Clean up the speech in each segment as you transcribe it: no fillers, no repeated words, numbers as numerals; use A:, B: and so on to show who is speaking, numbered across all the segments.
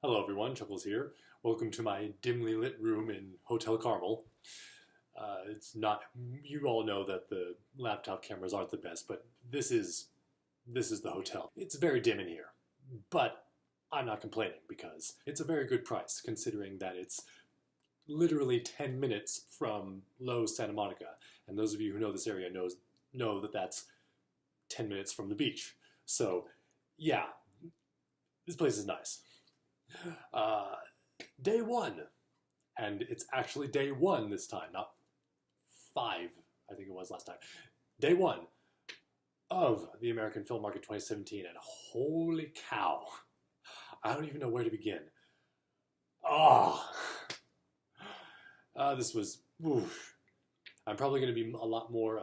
A: Hello everyone, Chuckles here. Welcome to my dimly lit room in Hotel Carmel. It's not, you all know that the laptop cameras aren't the best, but this is the hotel. It's very dim in here, but I'm not complaining because it's a very good price considering that it's literally 10 minutes from Lowe's Santa Monica. And those of you who know this area know that that's 10 minutes from the beach. So yeah, this place is nice. Day one, and it's actually day one this time, not 5, I think it was last time. Day one of the American Film Market 2017, and holy cow, I don't even know where to begin. This was, oof. I'm probably going to be a lot more,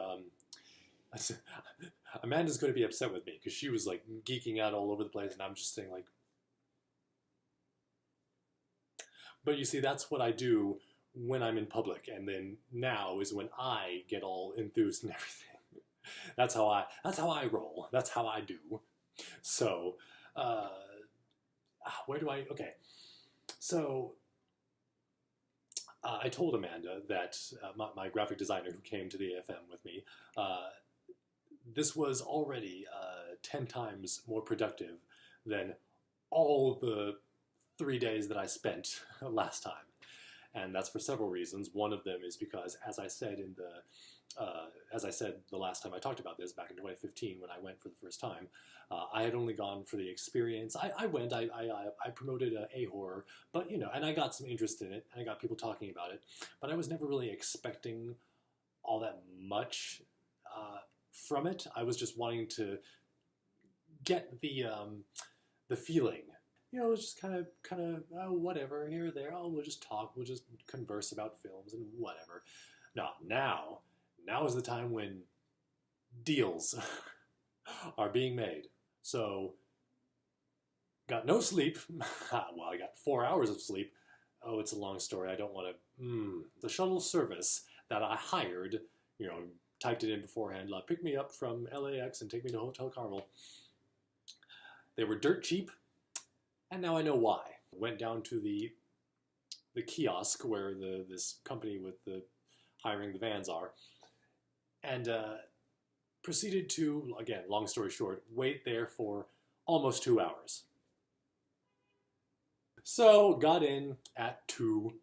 A: Amanda's going to be upset with me, because she was like geeking out all over the place, and I'm just saying like, but you see, that's what I do when I'm in public, and then now is when I get all enthused and everything. That's how I roll. That's how I do. So, where do I? Okay, so I told Amanda that my graphic designer who came to the AFM with me, this was already 10 times more productive than all the 3 days that I spent last time. And that's for several reasons. One of them is because, as I said the last time I talked about this, back in 2015 when I went for the first time, I had only gone for the experience. I went, I promoted a horror, but you know, and I got some interest in it, and I got people talking about it, but I was never really expecting all that much from it. I was just wanting to get the feeling. You know, it was just kind of, oh, whatever, here or there. Oh, we'll just talk. We'll just converse about films and whatever. Now is the time when deals are being made. So, got no sleep. Well, I got 4 hours of sleep. Oh, it's a long story. I don't want to. The shuttle service that I hired, you know, typed it in beforehand. Pick me up from LAX and take me to Hotel Carmel. They were dirt cheap. And now I know why. Went down to the kiosk where this company with the hiring the vans are, and proceeded to, again, long story short, wait there for almost 2 hours. So got in at 2,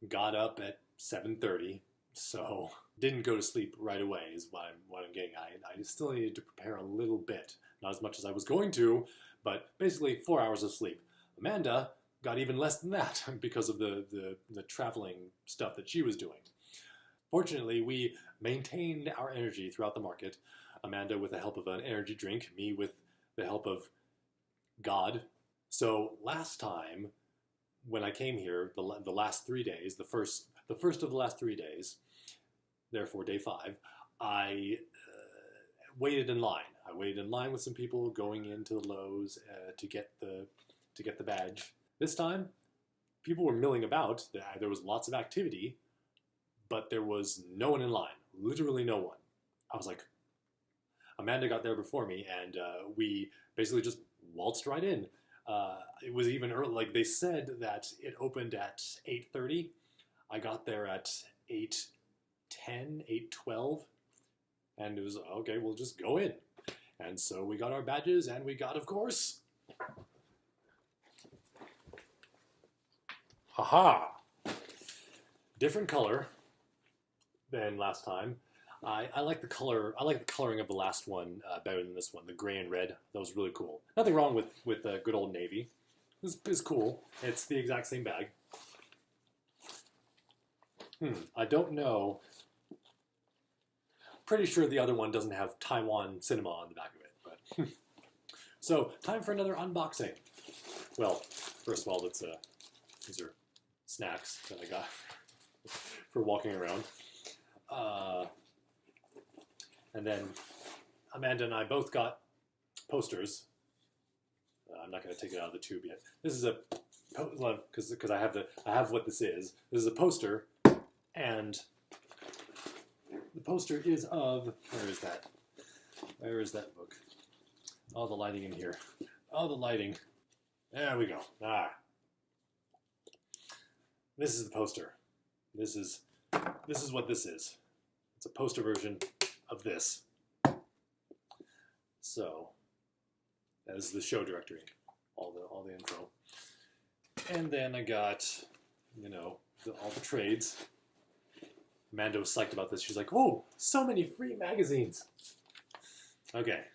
A: got up at 7:30. So didn't go to sleep right away is what I'm getting. I still needed to prepare a little bit, not as much as I was going to, but basically 4 hours of sleep. Amanda got even less than that because of the traveling stuff that she was doing. Fortunately, we maintained our energy throughout the market. Amanda with the help of an energy drink, me with the help of God. So last time, when I came here, the last 3 days, the first of the last 3 days, therefore day 5, I waited in line. I waited in line with some people going into the Lowe's to get the badge. This time, people were milling about. There was lots of activity, but there was no one in line. Literally no one. I was like, Amanda got there before me, and we basically just waltzed right in. It was even early. Like they said that it opened at 8:30. I got there at 8:10, 8:12, and it was, okay, we'll just go in. And so we got our badges, and we got, of course, haha, different color than last time. I like the color. I like the coloring of the last one better than this one. The gray and red. That was really cool. Nothing wrong with good old navy. It's cool. It's the exact same bag. I don't know. Pretty sure the other one doesn't have Taiwan cinema on the back of it. But so time for another unboxing. Well, first of all, these are snacks that I got for walking around. And then Amanda and I both got posters. I'm not going to take it out of the tube yet. This is because I have what this is. This is a poster, and the poster is of, where is that? Where is that book? Oh, the lighting in here. Oh, the lighting. There we go. Ah. This is the poster. This is what this is. It's a poster version of this. So, as the show directory, all the info. And then I got, you know, all the trades. Mando was psyched about this. She's like, "Oh, so many free magazines." Okay.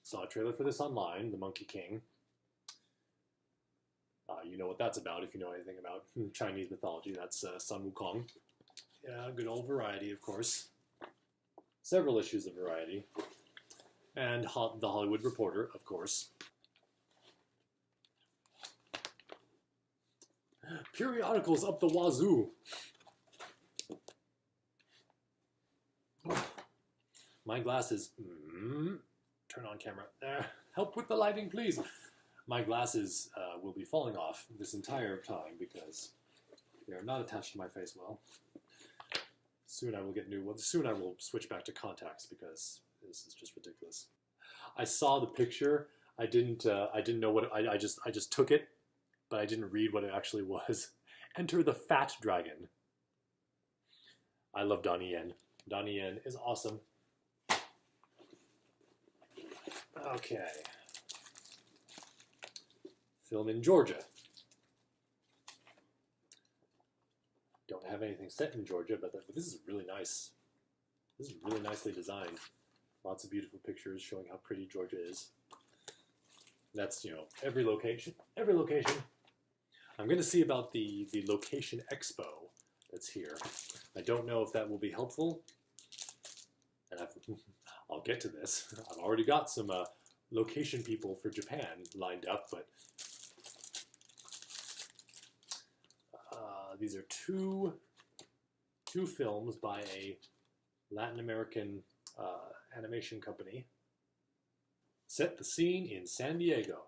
A: Saw a trailer for this online, The Monkey King. You know what that's about if you know anything about Chinese mythology. That's Sun Wukong. Yeah, good old Variety, of course. Several issues of Variety. And The Hollywood Reporter, of course. Periodicals up the wazoo. My glasses. Turn on camera. Help with the lighting, please. My glasses will be falling off this entire time because they are not attached to my face well. Soon I will get new ones. Soon I will switch back to contacts because this is just ridiculous. I saw the picture. I didn't know what I just took it, but I didn't read what it actually was. Enter the Fat Dragon. I love Donnie Yen. Donnie Yen is awesome. Okay. Film in Georgia. Don't have anything set in Georgia, but this is really nice. This is really nicely designed. Lots of beautiful pictures showing how pretty Georgia is. That's, you know, every location. Every location. I'm going to see about the location expo that's here. I don't know if that will be helpful. And I'll get to this. I've already got some location people for Japan lined up, but these are two films by a Latin American animation company. Set the scene in San Diego.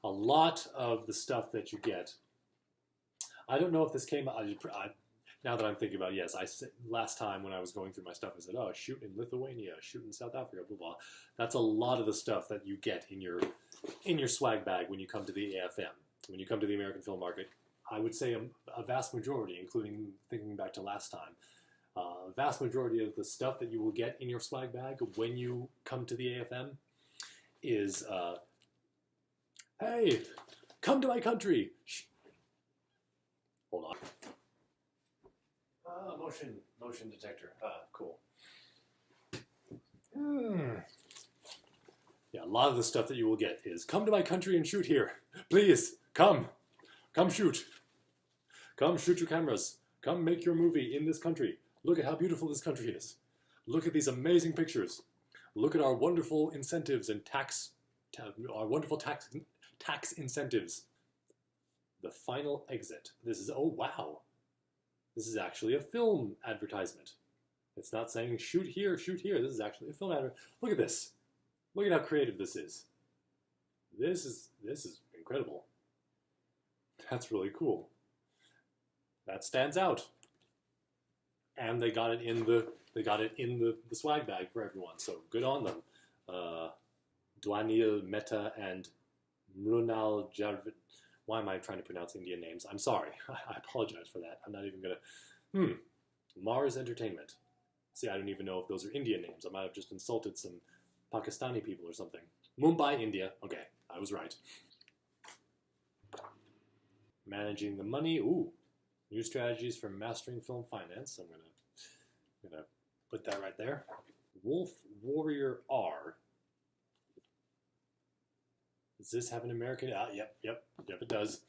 A: A lot of the stuff that you get. I don't know if this came out. Now that I'm thinking about it, yes, last time when I was going through my stuff, I said, "Oh, shoot in Lithuania, shoot in South Africa, blah blah." That's a lot of the stuff that you get in your swag bag when you come to the AFM, when you come to the American Film Market. I would say a vast majority, including thinking back to last time, a vast majority of the stuff that you will get in your swag bag when you come to the AFM is, "Hey, come to my country." Shh. Hold on. Motion detector. Cool. Yeah, a lot of the stuff that you will get is, "Come to my country and shoot here. Please, come shoot. Come shoot your cameras. Come make your movie in this country. Look at how beautiful this country is. Look at these amazing pictures. Look at our wonderful incentives and our wonderful tax incentives." The final exit. This is, oh wow. This is actually a film advertisement. It's not saying shoot here, shoot here. This is actually a film advertisement. Look at this. Look at how creative this is. This is incredible. That's really cool. That stands out. And they got it in the swag bag for everyone. So good on them. Dwanil Mehta and Mrunal Jarvid. Why am I trying to pronounce Indian names? I'm sorry. I apologize for that. I'm not even going to... Mars Entertainment. See, I don't even know if those are Indian names. I might have just insulted some Pakistani people or something. Mumbai, India. Okay, I was right. Managing the money. Ooh. New strategies for mastering film finance. I'm gonna put that right there. Wolf Warrior R. Does this have an American? Yep, it does.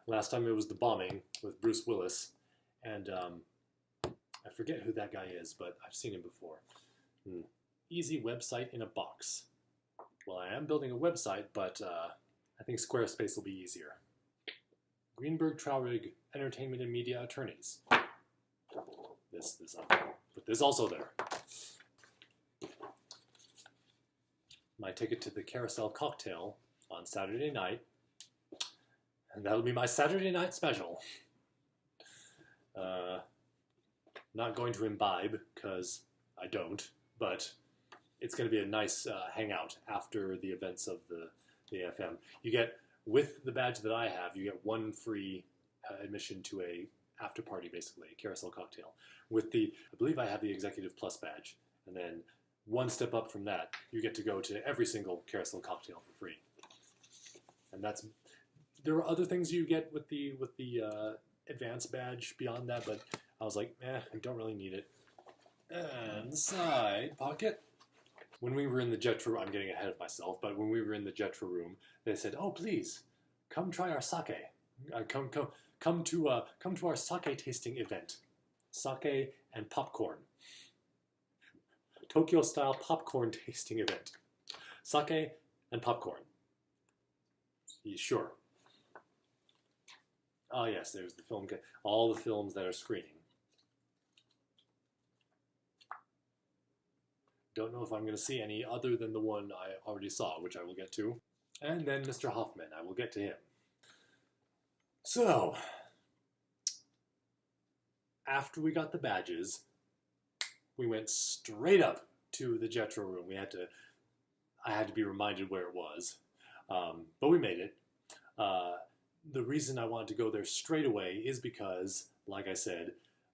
A: Last time it was The Bombing with Bruce Willis, and I forget who that guy is, but I've seen him before. Easy website in a box. Well, I am building a website, but I think Squarespace will be easier. Greenberg Traurig Entertainment and Media Attorneys. Put this also there. My ticket to the Carousel Cocktail on Saturday night. And that'll be my Saturday night special. Not going to imbibe, because I don't, but it's going to be a nice hangout after the events of the the AFM. You get, with the badge that I have, you get one free admission to a after party, basically, a carousel cocktail. With the, I believe I have the Executive Plus badge, and then one step up from that, you get to go to every single carousel cocktail for free. And that's, there are other things you get with the advanced badge beyond that, but I was like, I don't really need it. And side pocket. When we were in the Jetra, I'm getting ahead of myself, but when we were in the Jetra room, they said, "Oh, please, come try our sake. Come to our sake tasting event. Sake and popcorn. Tokyo style popcorn tasting event. Sake and popcorn." Sure. Oh yes, there's the film. All the films that are screening. Don't know if I'm going to see any other than the one I already saw, which I will get to. And then Mr. Hoffman, I will get to him. So, after we got the badges, we went straight up to the Jetra room. I had to be reminded where it was, but we made it. The reason I wanted to go there straight away is because, like I said,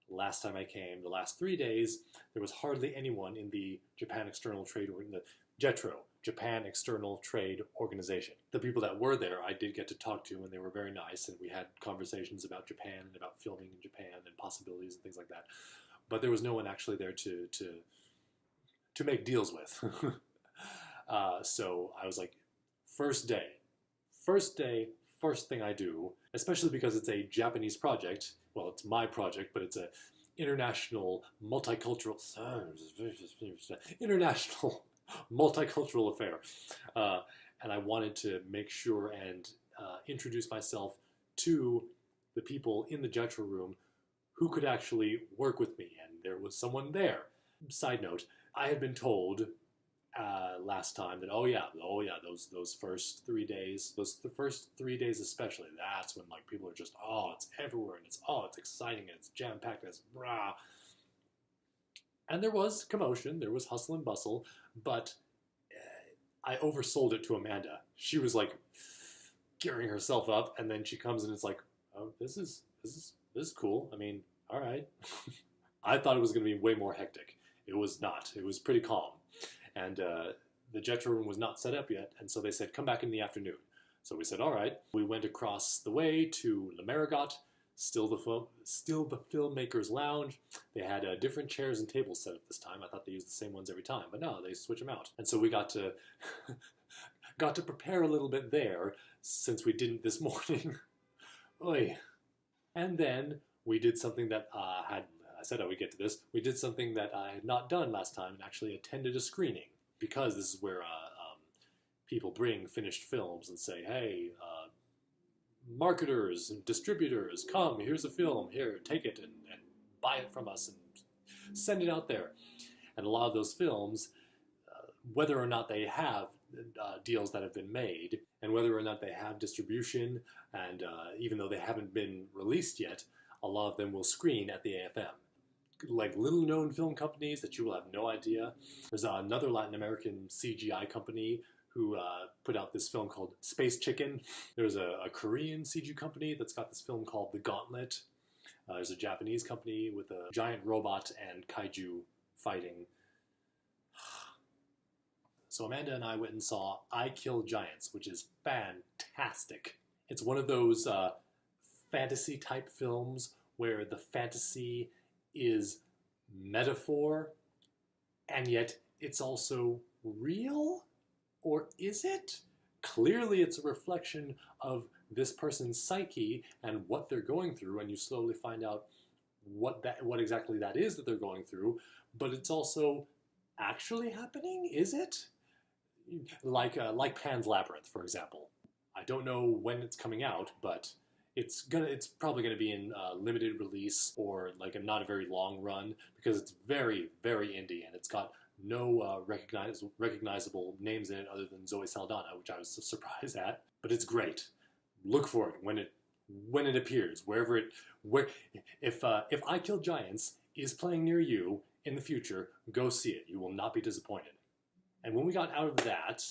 A: last time I came, the last 3 days, there was hardly anyone in the Japan External Trade, or the JETRO, Japan External Trade Organization. The people that were there, I did get to talk to, and they were very nice, and we had conversations about Japan and about filming in Japan and possibilities and things like that. But there was no one actually there to make deals with. So I was like, first day, first thing I do, especially because it's a Japanese project. Well, it's my project, but it's a international multicultural affair. And I wanted to make sure and introduce myself to the people in the Jetra room who could actually work with me, and there was someone there. Side note, I had been told last time that, oh yeah, those first 3 days, the first 3 days especially, that's when like people are just, it's everywhere, and it's exciting, and it's jam-packed, and it's brah. And there was commotion, there was hustle and bustle, but I oversold it to Amanda. She was like gearing herself up, and then she comes and it's like, oh, this is cool. I mean, all right. I thought it was going to be way more hectic. It was not. It was pretty calm. And the Jetra room was not set up yet, and so they said, come back in the afternoon. So we said, all right. We went across the way to Le Marigot, still the filmmakers' lounge. They had different chairs and tables set up this time. I thought they used the same ones every time, but no, they switch them out. And so we got to prepare a little bit there, since we didn't this morning. Oy. And then we did something that I said I would get to this. We did something that I had not done last time, and actually attended a screening, because this is where people bring finished films and say, hey, marketers and distributors, come, here's a film, here, take it and buy it from us and send it out there. And a lot of those films, whether or not they have deals that have been made, and whether or not they have distribution, and even though they haven't been released yet, a lot of them will screen at the AFM. Like little-known film companies that you will have no idea. There's another Latin American CGI company who put out this film called Space Chicken. There's a Korean CG company that's got this film called The Gauntlet. There's a Japanese company with a giant robot and kaiju fighting. So Amanda and I went and saw I Kill Giants, which is fantastic. It's one of those fantasy-type films where the fantasy is metaphor, and yet it's also real? Or is it? Clearly it's a reflection of this person's psyche and what they're going through, and you slowly find out what exactly that is that they're going through, but it's also actually happening? Is it? Like Pan's Labyrinth, for example. I don't know when it's coming out, but it's probably gonna be in limited release, or like not a very long run, because it's very, very indie, and it's got no recognizable names in it other than Zoe Saldana, which I was surprised at. But it's great. Look for it when it appears, if I Kill Giants is playing near you in the future, go see it. You will not be disappointed. And when we got out of that,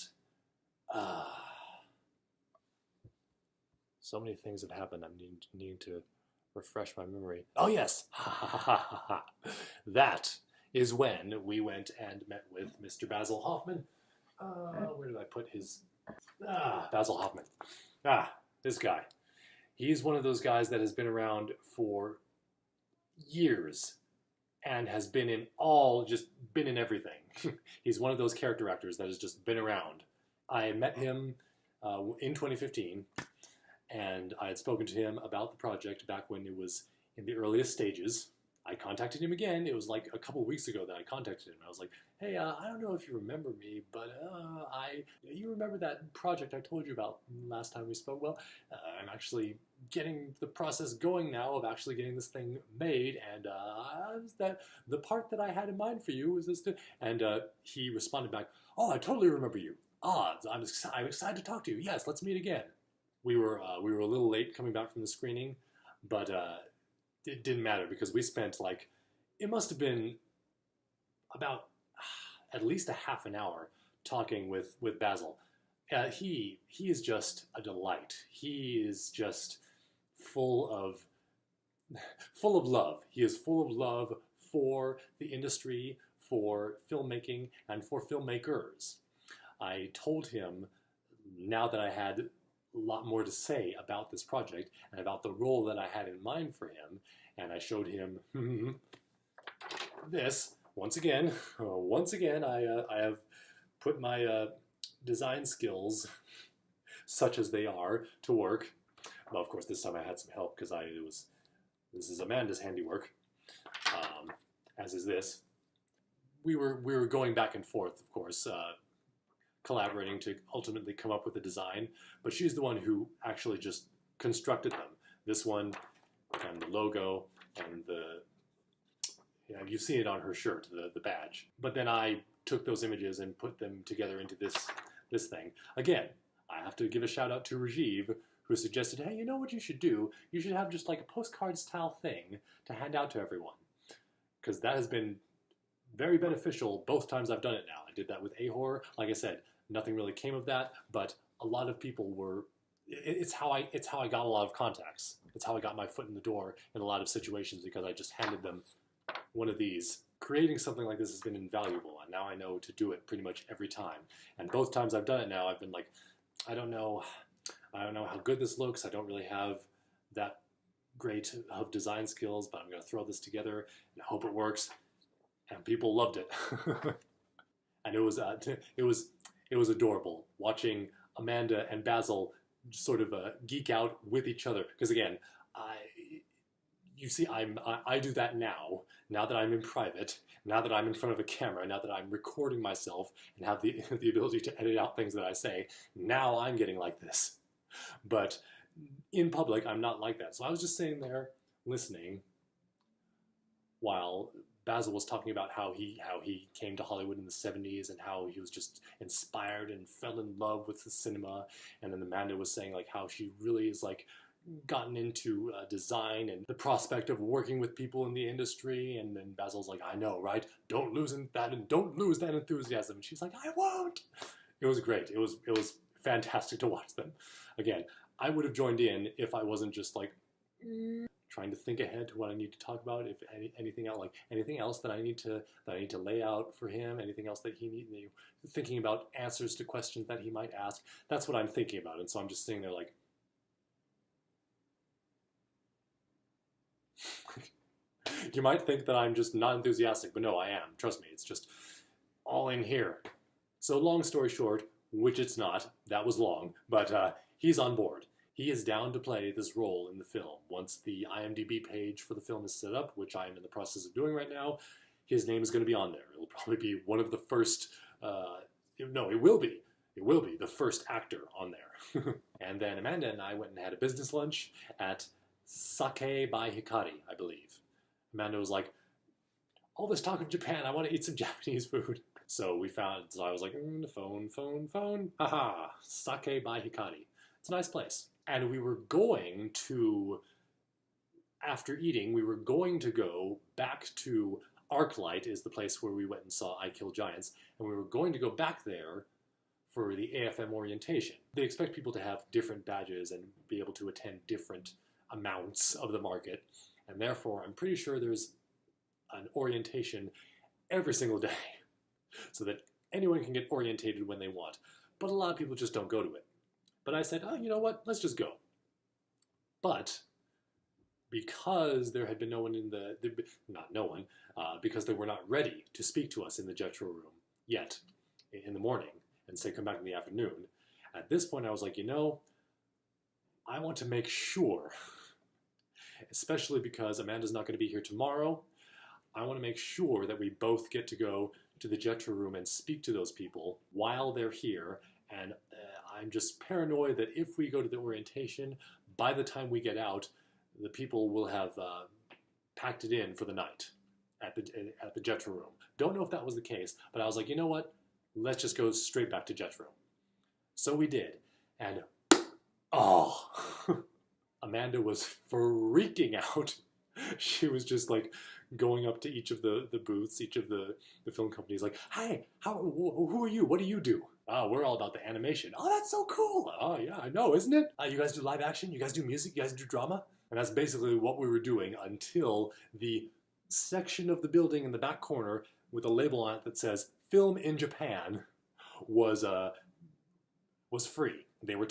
A: So many things have happened. I'm needing to refresh my memory. Oh yes! That is when we went and met with Mr. Basil Hoffman. Where did I put his... Basil Hoffman. This guy. He's one of those guys that has been around for years and has been in everything. He's one of those character actors that has just been around. I met him in 2015, and I had spoken to him about the project back when it was in the earliest stages. I contacted him again. It was like a couple weeks ago that I contacted him. I was like, hey, I don't know if you remember me, but you remember that project I told you about last time we spoke? Well, I'm actually getting the process going now of actually getting this thing made, and that the part that I had in mind for you was this. And he responded back, oh, I totally remember you. I'm excited to talk to you. Yes, let's meet again. We were a little late coming back from the screening, but it didn't matter because we spent like, it must have been about at least a half an hour talking with Basil. He is just a delight. He is just full of love. He is full of love for the industry, for filmmaking, and for filmmakers. I told him, now that I had a lot more to say about this project and about the role that I had in mind for him, and I showed him this. Once again, I have put my design skills, such as they are, to work. Well, of course, this time I had some help because this is Amanda's handiwork, as is this. We were going back and forth, of course, collaborating to ultimately come up with a design, but she's the one who actually just constructed them. This one, and the logo, and you've seen it on her shirt, the badge. But then I took those images and put them together into this thing. Again, I have to give a shout out to Rajiv, who suggested, hey, you know what you should do? You should have just like a postcard style thing to hand out to everyone. Because that has been very beneficial both times I've done it now. I did that with A-Horror. Like I said, nothing really came of that, but a lot of people were... It's how I got a lot of contacts. It's how I got my foot in the door in a lot of situations, because I just handed them one of these. Creating something like this has been invaluable, and now I know to do it pretty much every time. And both times I've done it now, I've been like, I don't know how good this looks. I don't really have that great of design skills, but I'm going to throw this together and hope it works. And people loved it. And it was adorable watching Amanda and Basil sort of geek out with each other, because again, I do that now that I'm in private, now that I'm in front of a camera, now that I'm recording myself and have the ability to edit out things that I say. Now I'm getting like this, but in public I'm not like that. So I was just sitting there listening while Basil was talking about how he came to Hollywood in the 70s and how he was just inspired and fell in love with the cinema. And then Amanda was saying like how she really is like gotten into design and the prospect of working with people in the industry. And then Basil's like, I know, right? Don't lose that enthusiasm. And she's like, I won't. It was great. It was fantastic to watch them. Again, I would have joined in if I wasn't just like trying to think ahead to what I need to talk about. If anything else that I need to lay out for him, anything else that he needs, thinking about answers to questions that he might ask. That's what I'm thinking about, and so I'm just sitting there like, you might think that I'm just not enthusiastic, but no, I am. Trust me, it's just all in here. So long story short, which it's not, that was long, but he's on board. He is down to play this role in the film. Once the IMDb page for the film is set up, which I am in the process of doing right now, his name is going to be on there. It'll probably be one of the first, no, it will be the first actor on there. And then Amanda and I went and had a business lunch at Sake by Hikari, I believe. Amanda was like, all this talk of Japan, I want to eat some Japanese food. So I was like, phone, haha, Sake by Hikari. It's a nice place. And we were going to, after eating, we were going to go back to Arclight, is the place where we went and saw I Kill Giants, and we were going to go back there for the AFM orientation. They expect people to have different badges and be able to attend different amounts of the market, and therefore I'm pretty sure there's an orientation every single day so that anyone can get orientated when they want. But a lot of people just don't go to it. But I said, oh, you know what, let's just go. But because there had been no one in because they were not ready to speak to us in the Jetro room yet in the morning and say come back in the afternoon, at this point I was like, you know, I want to make sure, especially because Amanda's not going to be here tomorrow, I want to make sure that we both get to go to the Jetro room and speak to those people while they're here. And I'm just paranoid that if we go to the orientation, by the time we get out, the people will have packed it in for the night at the Jetro room. Don't know if that was the case, but I was like, you know what? Let's just go straight back to Jetro. So we did, and oh, Amanda was freaking out. She was just like going up to each of the booths, each of the film companies, like, hi, who are you? What do you do? Oh, we're all about the animation. Oh, that's so cool. Oh, yeah, I know, isn't it? You guys do live action? You guys do music? You guys do drama? And that's basically what we were doing until the section of the building in the back corner with a label on it that says Film in Japan was free. They were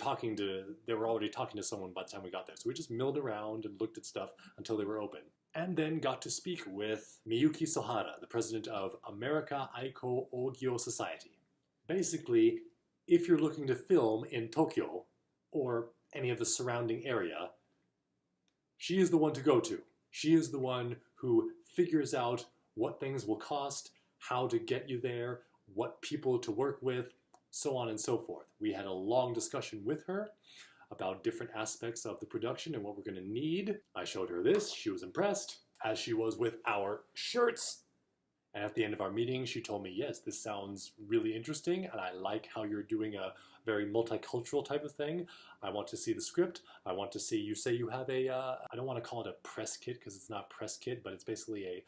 A: already talking to someone by the time we got there. So we just milled around and looked at stuff until they were open. And then got to speak with Miyuki Sohara, the president of America Aiko Ogyo Society. Basically, if you're looking to film in Tokyo or any of the surrounding area, she is the one to go to. She is the one who figures out what things will cost, how to get you there, what people to work with, so on and so forth. We had a long discussion with her about different aspects of the production and what we're going to need. I showed her this. She was impressed, as she was with our shirts. And at the end of our meeting, she told me, yes, this sounds really interesting, and I like how you're doing a very multicultural type of thing. I want to see the script. I want to see, you say you have a, I don't want to call it a press kit because it's not a press kit, but it's basically a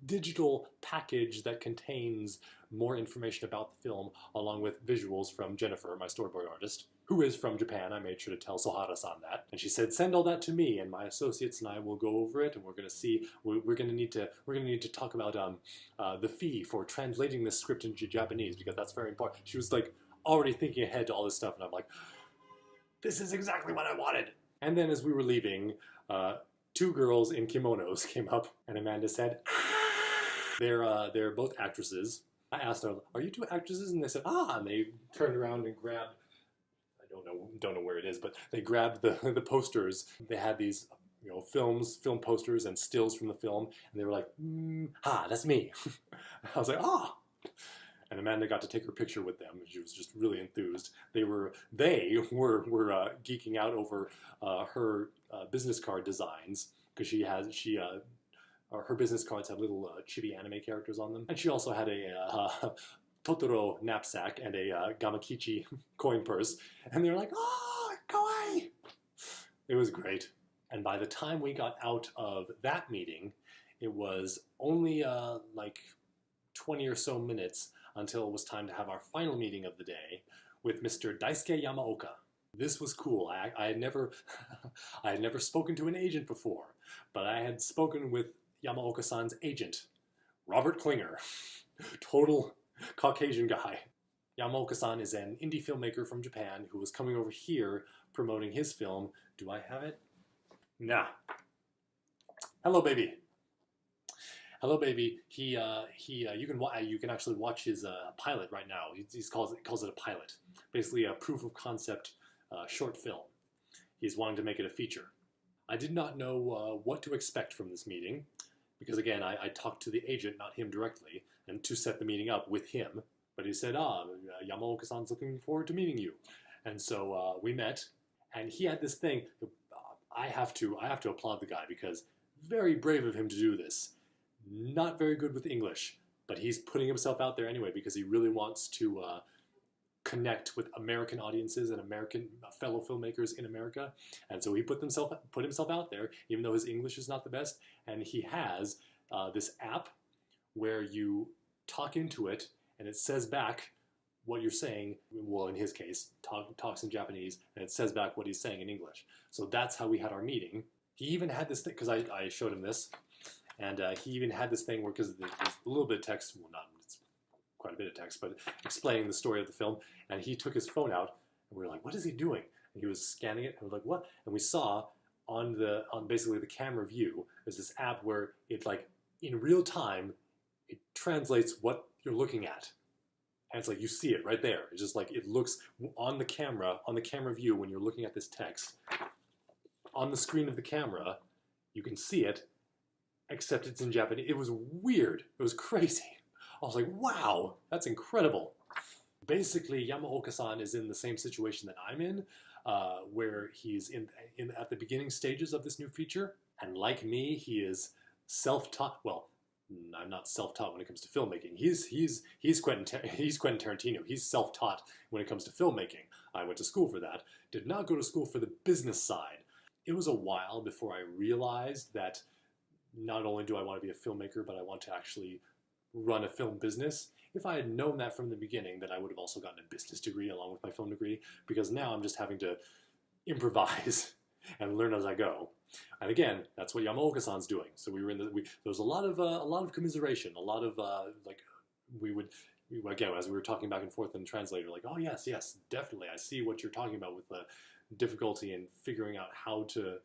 A: digital package that contains more information about the film, along with visuals from Jennifer, my storyboard artist, who is from Japan. I made sure to tell Sohara-san that. And she said, send all that to me, and my associates and I will go over it, and we're going to see, we're going to need to talk about the fee for translating this script into Japanese, because that's very important. She was like already thinking ahead to all this stuff, and I'm like, this is exactly what I wanted. And then as we were leaving, two girls in kimonos came up, and Amanda said, they're both actresses. I asked them, are you two actresses? And they said, and they turned around and grabbed, I don't know where it is, but they grabbed the posters. They had these, film posters and stills from the film, and they were like, that's me. I was like, And Amanda got to take her picture with them. She was just really enthused. They were geeking out over her business card designs, because her business cards have little chibi anime characters on them. And she also had a Totoro knapsack and a Gamakichi coin purse. And they were like, kawaii! It was great. And by the time we got out of that meeting, it was only like 20 or so minutes until it was time to have our final meeting of the day with Mr. Daisuke Yamaoka. This was cool. I had never spoken to an agent before, but I had spoken with Yamaoka-san's agent, Robert Klinger, total Caucasian guy. Yamaoka-san is an indie filmmaker from Japan who was coming over here promoting his film. Do I have it? Nah. Hello, baby. Hello, baby. You can actually watch his pilot right now. He calls it a pilot, basically a proof of concept short film. He's wanting to make it a feature. I did not know what to expect from this meeting, because again, I talked to the agent, not him directly, and to set the meeting up with him. But he said, Yamaoka-san's looking forward to meeting you. And so we met, and he had this thing. I have to applaud the guy, because very brave of him to do this. Not very good with English, but he's putting himself out there anyway, because he really wants to connect with American audiences and American fellow filmmakers in America. And so he put himself out there, even though his English is not the best. And he has this app where you talk into it, and it says back what you're saying, well, in his case, talks in Japanese, and it says back what he's saying in English. So that's how we had our meeting. He even had this thing, because I showed him this, and he even had this thing where, because there's a little bit of text, well, not, it's quite a bit of text, but explaining the story of the film, and he took his phone out, and we were like, what is he doing? And he was scanning it, and we were like, what? And we saw on basically the camera view, there's this app where it, like, in real time, it translates what you're looking at. And it's like, you see it right there. It's just like, it looks on the camera view when you're looking at this text. On the screen of the camera, you can see it, except it's in Japanese. It was weird. It was crazy. I was like, wow, that's incredible. Basically, Yamaoka-san is in the same situation that I'm in, where he's at the beginning stages of this new feature. And like me, he is self-taught. Well, I'm not self-taught when it comes to filmmaking. He's Quentin Tarantino. He's self-taught when it comes to filmmaking. I went to school for that. Did not go to school for the business side. It was a while before I realized that not only do I want to be a filmmaker, but I want to actually run a film business. If I had known that from the beginning, then I would have also gotten a business degree along with my film degree, because now I'm just having to improvise and learn as I go. And again, that's what Yamaoka-san's doing. So we were in there was a lot of commiseration, a lot of again, as we were talking back and forth in the translator, like, oh yes, definitely, I see what you're talking about with the difficulty in figuring out how to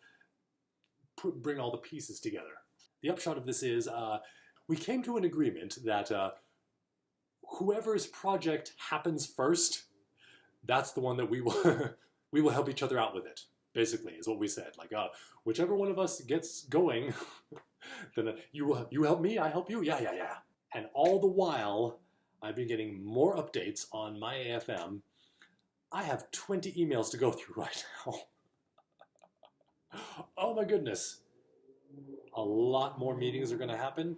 A: bring all the pieces together. The upshot of this is we came to an agreement that whoever's project happens first, that's the one that we will help each other out with it. Basically, is what we said. Like, whichever one of us gets going, then you help me, I help you. Yeah. And all the while, I've been getting more updates on my AFM. I have 20 emails to go through right now. Oh my goodness. A lot more meetings are going to happen.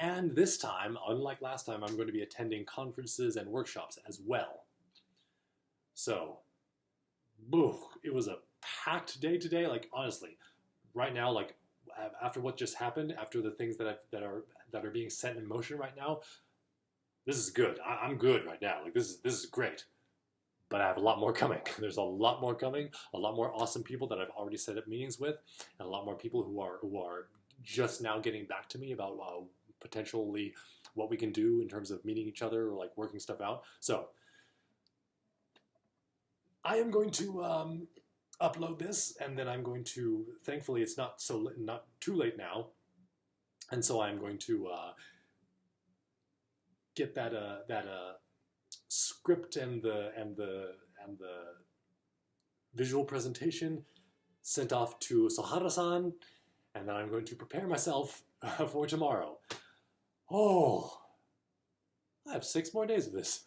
A: And this time, unlike last time, I'm going to be attending conferences and workshops as well. So, it was a packed day today. Like, honestly, right now, like, after what just happened, after the things that are being set in motion right now, this is good. I'm good right now. Like, this is great. But I have a lot more coming. There's a lot more coming. A lot more awesome people that I've already set up meetings with, and a lot more people who are just now getting back to me about potentially what we can do in terms of meeting each other or like working stuff out. So I am going to upload this, and then I'm going to, thankfully it's not too late now, and so I'm going to get that script and the visual presentation sent off to Sahara-san, and then I'm going to prepare myself for tomorrow. Oh, I have 6 more days of this.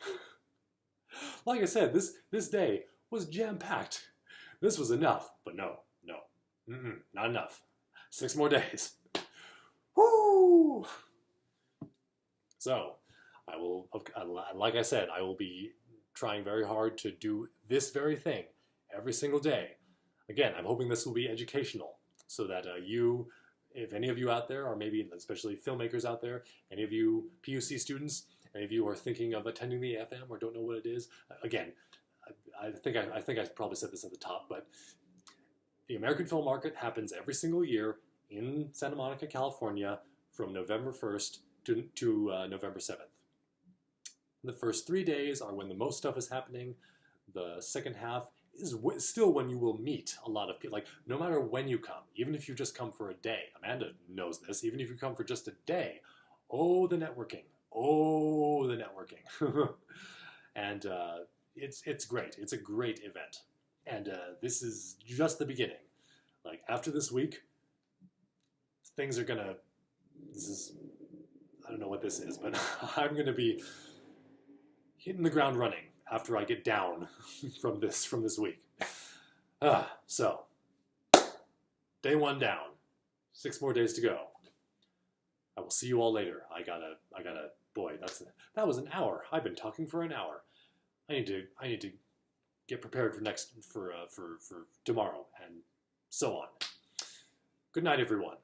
A: Like I said, this day was jam-packed. This was enough, but no, not enough. 6 more days. Woo! So, I will, like I said, I will be trying very hard to do this very thing every single day. Again, I'm hoping this will be educational, so that you, if any of you out there, or maybe especially filmmakers out there, any of you PUC students, any of you are thinking of attending the AFM or don't know what it is, again, I think I probably said this at the top, but the American Film Market happens every single year in Santa Monica, California, from November 1st to November 7th. The first 3 days are when the most stuff is happening. The second half is still when you will meet a lot of people. Like, no matter when you come, even if you just come for a day, Amanda knows this, even if you come for just a day, oh, the networking. And it's great. It's a great event. And this is just the beginning. Like, after this week, things are gonna, I don't know what this is, but I'm gonna be hitting the ground running after I get down from this week. So, day 1 down. 6 more days to go. I will see you all later. I gotta, boy, that was an hour. I've been talking for an hour. I need to get prepared for tomorrow and so on. Good night, everyone.